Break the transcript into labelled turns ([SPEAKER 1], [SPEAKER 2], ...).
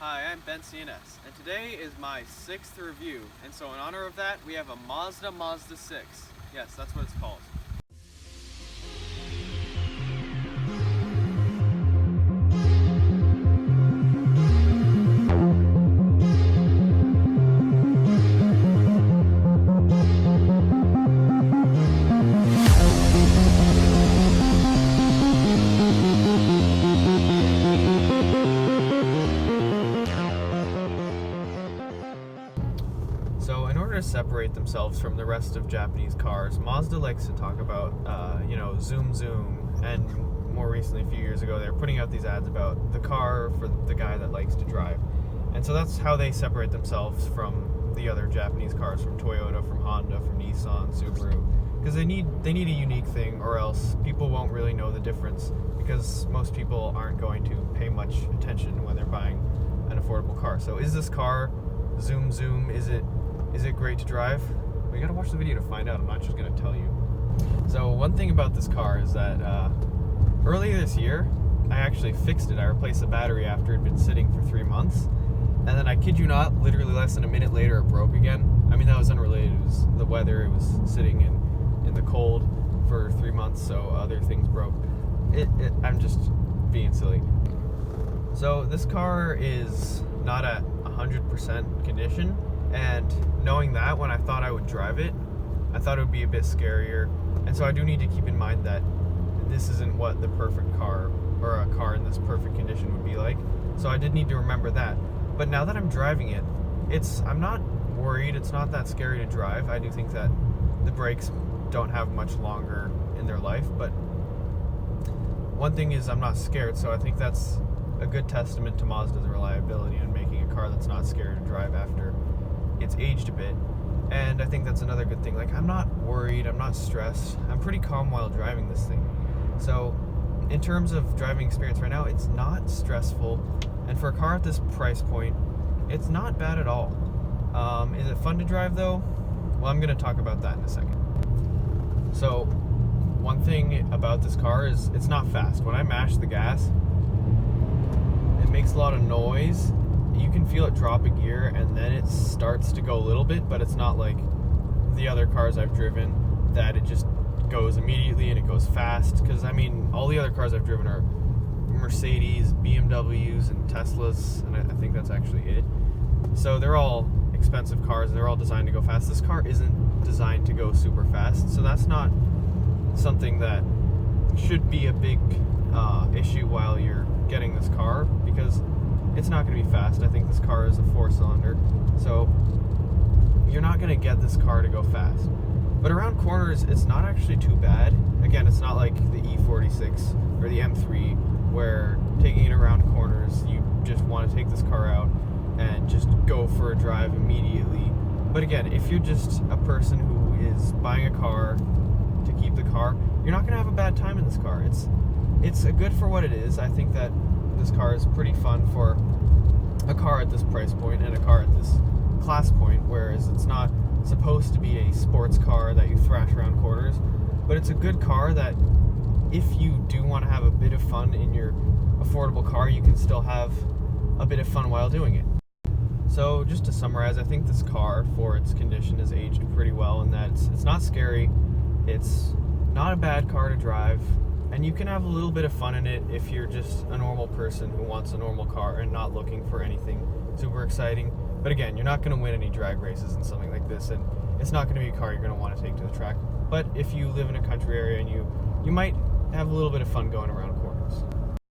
[SPEAKER 1] Hi, I'm Ben CNS, and today is my 6th review, and so in honor of that, we have a Mazda Mazda6. Yes, that's what it's called. So in order to separate themselves from the rest of Japanese cars, Mazda likes to talk about, zoom zoom, and more recently, a few years ago, they were putting out these ads about the car for the guy that likes to drive. And so that's how they separate themselves from the other Japanese cars, from Toyota, from Honda, from Nissan, Subaru, because they need a unique thing, or else people won't really know the difference, because most people aren't going to pay much attention when they're buying an affordable car. So is this car zoom zoom? Is it great to drive? Well, you gotta watch the video to find out. I'm not just gonna tell you. So one thing about this car is that earlier this year, I actually fixed it. I replaced the battery after it had been sitting for 3 months. And then I kid you not, literally less than a minute later, it broke again. I mean, that was unrelated. It was the weather. It was sitting in the cold for 3 months, so other things broke. I'm just being silly. So this car is not at 100% condition. And knowing that, when I thought I would drive it, I thought it would be a bit scarier. And so I do need to keep in mind that this isn't what the perfect car, or a car in this perfect condition, would be like. So I did need to remember that. But now that I'm driving it, I'm not worried. It's not that scary to drive. I do think that the brakes don't have much longer in their life. But one thing is, I'm not scared. So I think that's a good testament to Mazda's reliability in making a car that's not scary to drive after it's aged a bit. And I think that's another good thing. Like, I'm not worried, I'm not stressed, I'm pretty calm while driving this thing. So in terms of driving experience right now, it's not stressful, and for a car at this price point, it's not bad at all. Is it fun to drive though? Well, I'm going to talk about that in a second. So one thing about this car is it's not fast. When I mash the gas, it makes a lot of noise. You can feel it drop a gear, and then it starts to go a little bit, but it's not like the other cars I've driven that it just goes immediately and it goes fast. Because I mean, all the other cars I've driven are Mercedes, BMWs, and Teslas, and I think that's actually it. So they're all expensive cars, and they're all designed to go fast. This car isn't designed to go super fast, so that's not something that should be a big issue while you're getting this car, because it's not going to be fast. I think this car is a 4-cylinder, so you're not going to get this car to go fast. But around corners, it's not actually too bad. Again, it's not like the E46 or the M3, where taking it around corners, you just want to take this car out and just go for a drive immediately. But again, if you're just a person who is buying a car to keep the car, you're not going to have a bad time in this car. It's good for what it is. I think that this car is pretty fun for a car at this price point and a car at this class point, whereas it's not supposed to be a sports car that you thrash around corners, but it's a good car that if you do want to have a bit of fun in your affordable car, you can still have a bit of fun while doing it. So just to summarize, I think this car, for its condition, has aged pretty well, in that it's not scary, it's not a bad car to drive, and you can have a little bit of fun in it if you're just a normal person who wants a normal car and not looking for anything super exciting. But again, you're not going to win any drag races in something like this, and it's not going to be a car you're going to want to take to the track. But if you live in a country area, and you might have a little bit of fun going around